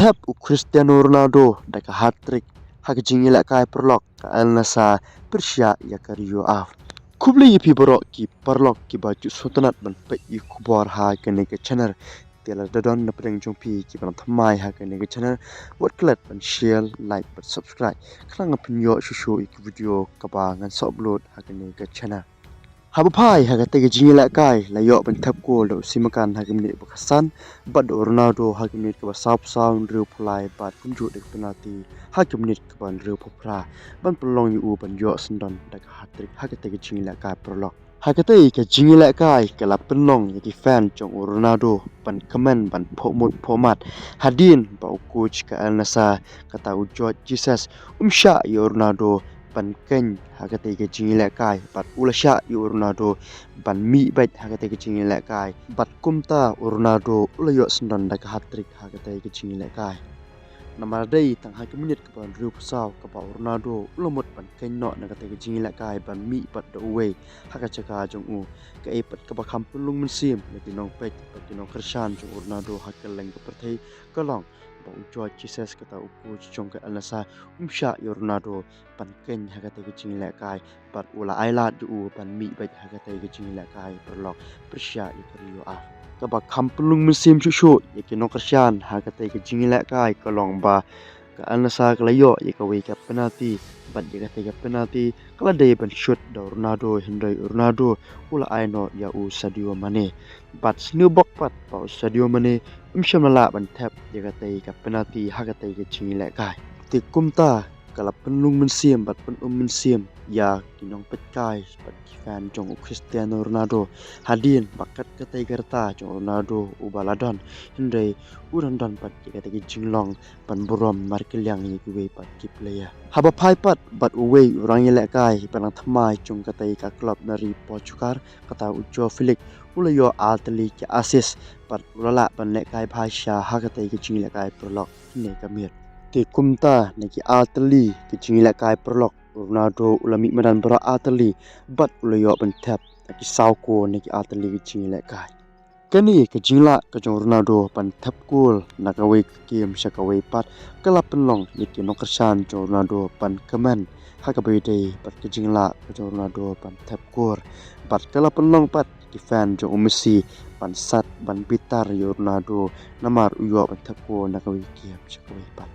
tap u Cristiano Ronaldo daga hat-trick haka jingila kai perlok ka Al Nassr Persia ya kariyo af. Kubli yipi borok ki perlok ki baju sotanat ban pe yi kubor ha kene ke channel tiala dadon na pedang jongpi ki ban thamai ha kene ke channel wat klat ban share like ban subscribe klang penyo shushu ik video kaba ngan so upload ha kene ke channel Habupai hagate ke jingila kai layo ban tap gol do simakan hagimni bakasan bad Ronaldo hagimni ke basap sound riu pulai bat kunju dek penalti hagimni ke ban riu popra ban pelong yu ban yo sendon dak hat-trick hagate ke jingila kai prolog hagate ke jingila kai ke la penong yaki fan jong Ronaldo ban comment ban phomut phomat hadin ba coach ke Al Nassr kata George Jesus umsha yo Ronaldo ban keng hagate ke jingila kai bat ulasha yu Ronaldo ban mi bait hagate ke jingila kai bat kumta Ronaldo ulayo sendon dak hat-trick hagate ke jingila kai namar dei tang ha minute ke ban riu pasau ke ba Ronaldo ulomot ban keng no hagate ke jingila kai ban mi bat the away hagachaka jong u ke pat ke ba kampulung mensim lagi nong pet pat nong kersan jong Ronaldo hakeleng ke perthai kolong ba George Jesus kata uku jong ke Al Nassr umsha yo Ronaldo ban keng hagate ke jingila kai bat ula ailat ju ban mi bait hagate ke jingila kai perlok Persia ikriyo af ka ba kampulung musim shushu yake no kersan hagate ke jingila kai kolong ba ka Al Nassr klayo yake we ka penalti bat yake ke penalti kala dei ban shoot do Ronaldo hindai Ronaldo ula aino ya u Sadio Mane bat snubok pat ba Sadio Mane umshamala ban tap yake ke penalti hagate ke jingila kai ti kumta kala penlung mensim bat pen mensim ya kinong petkai bat fan jong Cristiano Ronaldo hadin bakat katai gerta jong Ronaldo ubaladon hindai urandon pat kata ke jinglong ban borom markelyang ni kuwe pat ki player haba pai pat bat uwe urang yele kai panang thamai jong katai ka club nari Portugal kata ujo Felix ulayo altali ke assist pat ulala ban le kai bhasha hagatai ke jingla kai prolog ne kamir ti kumta neki altali ke jingla kai prolog Ronaldo ulami medan bra altali bat ulayo ban tap ki sauko neki altali ke jingla kai kani ke jingla ke jong Ronaldo ban tap gol nakawe game shakawe pat kala penlong neki nokersan jong Ronaldo ban kaman hakabai dei pat ke jingla ke jong Ronaldo ban tap gol bat kala penlong pat ki fan jong Messi ban sat ban bitar yo Ronaldo namar uyo ban tap gol nakawe game shakawe pat